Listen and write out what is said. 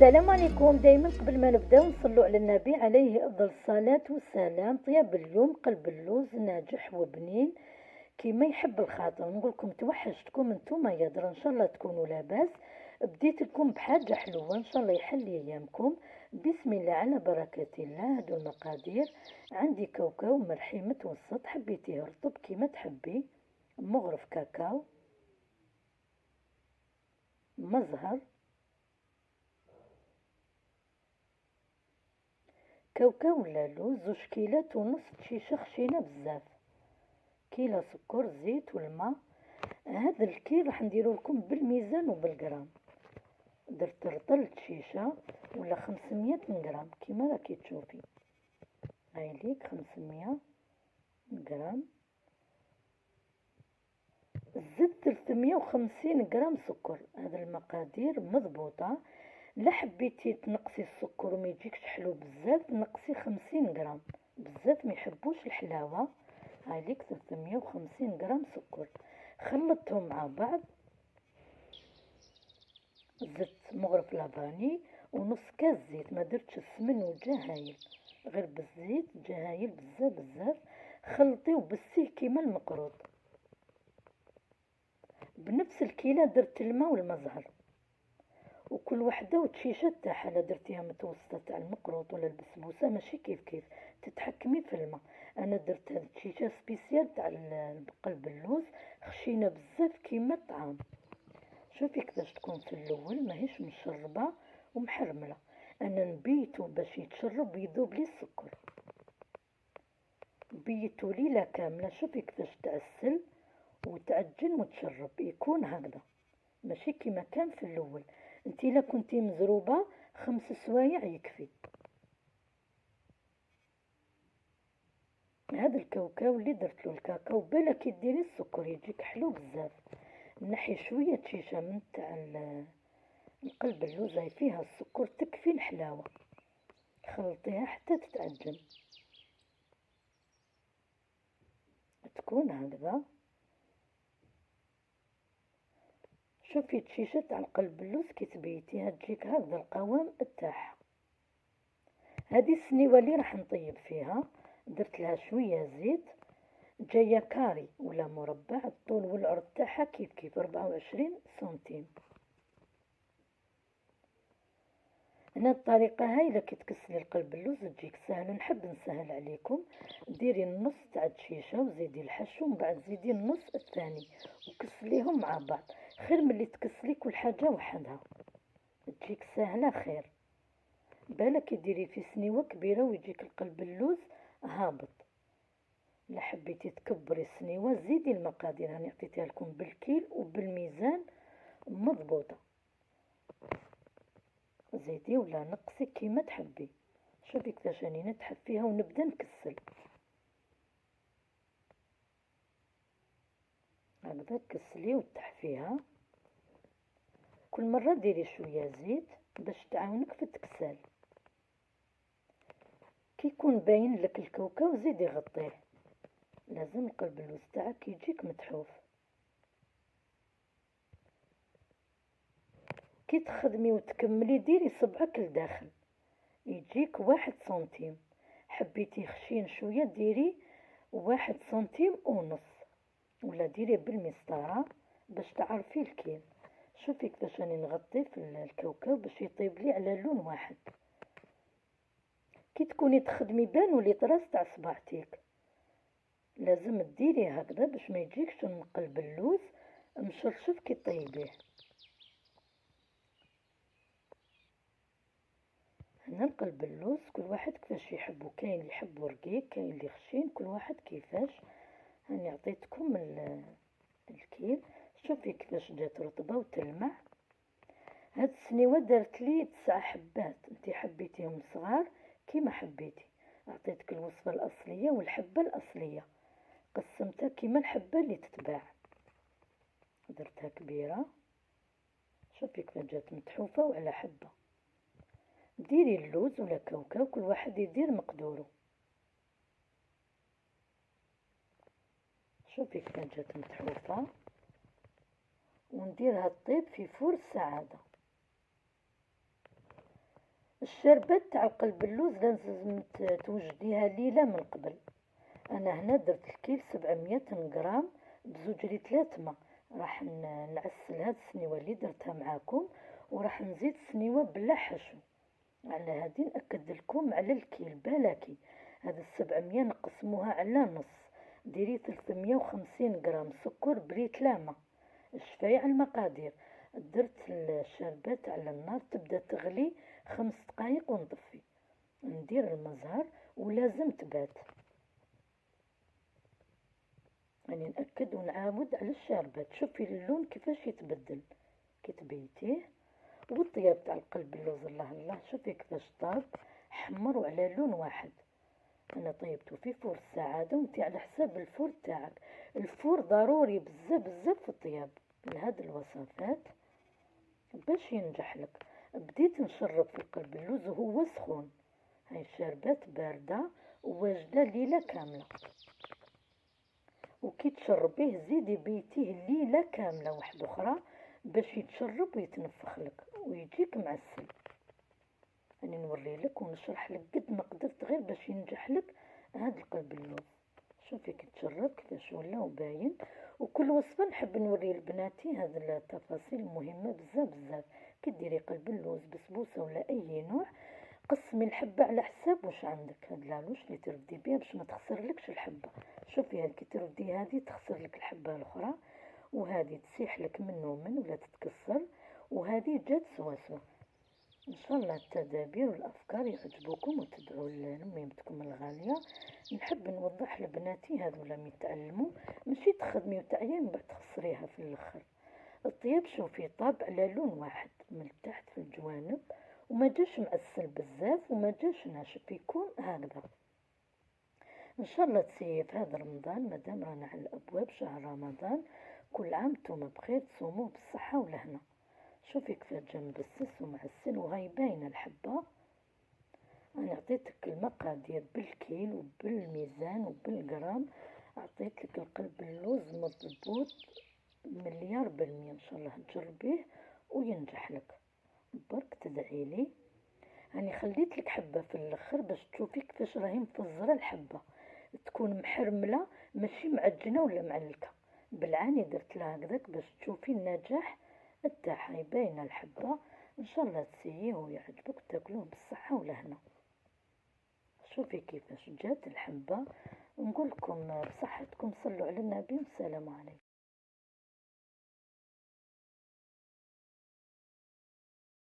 السلام عليكم. دايما قبل ما نبداو نصلوا على النبي عليه افضل الصلاه والسلام. طياب اليوم قلب اللوز ناجح وبنين كيما يحب الخاطر. نقول لكم توحشتكم نتوما يا درا، ان شاء الله تكونوا لاباس. بديت لكم بحاجه حلوه ان شاء الله يحلي ايامكم. بسم الله على بركه الله. هادو المقادير: عندي كاوكاو مرحي متوسط، حبيتيه رطب كيما تحبي، مغرف كاكاو، مزهر، كاوكاو ولا لوز، 2 كيلات ونص شيشة خشينة بزاف، كيلو سكر، زيت والماء. هذا الكيل راح نديرو لكم بالميزان وبالجرام. درت رطل شيشة ولا 500 غرام كيما راكي تشوفي. هاي ليك 500 غرام. زدت 350 غرام سكر. هذا المقادير مضبوطة. لا حبيتي تنقصي السكر وما يجيكش حلو بزاف، نقصي 50 غرام، بزاف ما يحبوش الحلاوة. هايليك 350 غرام سكر. خلطتهم مع بعض. زدت مغرف لافاني ونص كاس زيت، ما درتش السمن وجا هايل، غير بالزيت جا هايل بزاف بزاف. خلطيه بسيه كيما المقروط. بنفس الكيلة درت الماء والمزهر، وكل وحده وتشيشه تاعها. لا درتيها متوسطه تاع المقروط ولا البسبوسه ماشي كيف كيف، تتحكمي في الماء. انا درت هاد التشيشه سبيسيال تاع قلب اللوز، خشينه بزاف كيما الطعام. شوفي كيفاش تكون في الاول ماهيش مشربه ومحرمله. انا نبيتو باش يتشرب ويذوب لي السكر، بيتو ليله كامله. شوفي كيفاش تعسل وتعجن وتشرب، يكون هكذا ماشي كيما كان في الاول. انتي الا كنتي مزروبه 5 سوايع يكفي. هذا الكاوكاو اللي درتلو الكاكاو بلا كي ديري السكر يجيك حلو بزاف. نحي شويه شيشه من تاع القلب اللوز فيها السكر تكفي الحلاوه. خلطيها حتى تتعجن، تكون هكذا. شوفي الشيشه تاع القلب اللوز كي تبيتيها تجيك هكذا القوام تاعها. هذه السنيوه اللي راح نطيب فيها درت لها شويه زيت، جايه كاري ولا مربع، الطول والعرض تاعها كيف كيف 24 سنتيم. هنا الطريقه هاي كي تكسلي القلب اللوز تجيك سهله، نحب نسهل عليكم. ديري النص تاع الشيشه وزيدي الحشو، ومن بعد زيدي النص الثاني وكسليهم مع بعض. خير ملي تكسلي كل حاجه وحدها، تجيك سهله خير. بالك ديري في سنيوه كبيره ويجيك القلب اللوز هابط. لا حبيتي تكبري السنيوه زيدي المقادير، راني عطيتها لكم بالكيل وبالميزان مضبوطه. زيدي ولا نقصي كيما تحبي. شوفي كيفاش راني نتحف فيها ونبدا نكسل هكذا. كسلي وتحفيها، كل مره ديري شويه زيت باش تعاونك في التكسال. كي يكون باين لك الكاوكاو زيدي غطيه، لازم القلب اللوز تاعك يجيك متحوف. كي تخدمي وتكملي ديري صبعك لداخل يجيك 1 سنتيم. حبيتي خشين شويه ديري 1 سنتيم ونص، ولا ديري بالمسطره باش تعرفي الكيل. شوفي كيفاش راني نغطي في الكاوكاو باش يطيب لي على لون واحد. كي تكوني تخدمي بانوا لي طراس تاع صباعتيك، لازم ديري هكذا باش ما يجيكش نقلب اللوز مشرشف كي طيبيه. هنا نقلب اللوز كل واحد كيفاش يحبو، كاين اللي يحبو رقيق، كاين اللي خشين، كل واحد كيفاش. هاني عطيتكم الكيل. شوفي كيفاش جات رطبه وتلمع. هاد السنيوه دارت لي 9 حبات، انتي حبيتيهم صغار كيما حبيتي. عطيتك الوصفه الاصليه والحبه الاصليه، قسمتها كيما الحبه اللي تتباع. درتها كبيره. شوفي كيف جات متحوفه وعلى حبه. ديري اللوز ولا كاوكاو كل واحد يدير مقدوره. شوفي كيف جات متحوفه. ونديرها تطيب في فور السعاده. الشربات تاع القلب اللوز لازم توجديها ليلة من قبل. انا هنا درت الكيل 700 غرام بزوج لترات ما. راح نعسل هاد السنيوه اللي درتها معاكم، وراح نزيد سنيوه بلا حشو. على هادي نأكد لكم على الكيل بلاكي. هاد 700 نقسموها على نص، ديري 350 غرام سكر بريت لامة. شفاي على المقادير. درت الشربات على النار تبدا تغلي 5 دقايق ونطفي. ندير المزهر ولازم تبات. يعني نأكد ونعاود على الشربات. شوفي اللون كيفاش يتبدل كي تبيتيه. والطياب تاع القلب اللوز الله الله، شوفي كيفاش طاب حمر وعلى لون واحد. انا طيبته في فور الساعه وانتي على حساب الفور تاعك. الفور ضروري بزاف بزاف في الطياب لهاد الوصفات باش ينجح لك. بديت نشرب في القلب اللوز وهو سخون. هاي الشربات بارده وواجده ليله كامله. وكي تشربيه زيدي بيتيه ليلة كاملة واحدة أخرى باش يتشرب ويتنفخ لك ويجيك معسل. أنا نوري لك ونشرح لك قد ما قدرت غير باش ينجح لك هاد القلب اللوز. شوفي كي تشرب كيفاش ولا وباين. وكل وصفة نحب نوري لبناتي هاد التفاصيل مهمة بزاف بزاف. كي ديري قلب اللوز بسبوسة ولا أي نوع، قسمي الحبة على حساب واش عندك. هاد لالوش اللي ترفدي بيها باش ما تخسرلكش الحبة. شوفي هاد كي ترفدي هادي تخسر لك الحبة الاخرى، وهادي تسيح لك من ومن ولا تتكسر، وهادي جات سوا سوا. ان شاء الله التدابير والافكار يعجبوكم وتدعوا لميمتكم الغالية. نحب نوضح لبناتي هذولا يتعلموا ماشي تخدمي وتعيا من بعد تخسريها في الاخر. الطياب شوفي طاب على لون واحد من تحت في الجوانب، وما جاش معسل بزاف وما جاش ناشف، يكون هكذا. ان شاء الله تسيي في هذا رمضان مادام رانا على الابواب شهر رمضان. كل عام نتوما بخير تصوموه بالصحه والهنا. شوفي كيفاش جا مبسس ومعسل وهاي باينه الحبه. انا عطيتك المقادير بالكيل وبالميزان وبالجرام. عطيتلك القلب اللوز مضبوط 100%. ان شاء الله تجربيه وينجح لك. برك تدعي لي. يعني خليت لك حبة في الاخر باش تشوفي كيفاش راهي مفزرة الحبة، تكون محرملة ماشي معجنة ولا معلكة. بالعاني درت لها هكذاك باش تشوفي النجاح تاعها باينة الحبة. ان شاء الله تسييه ويعجبك تاكلوه بالصحة والهنا. شوفي كيفاش جات الحبة. نقول لكم بصحتكم، صلوا على النبي والسلام عليكم.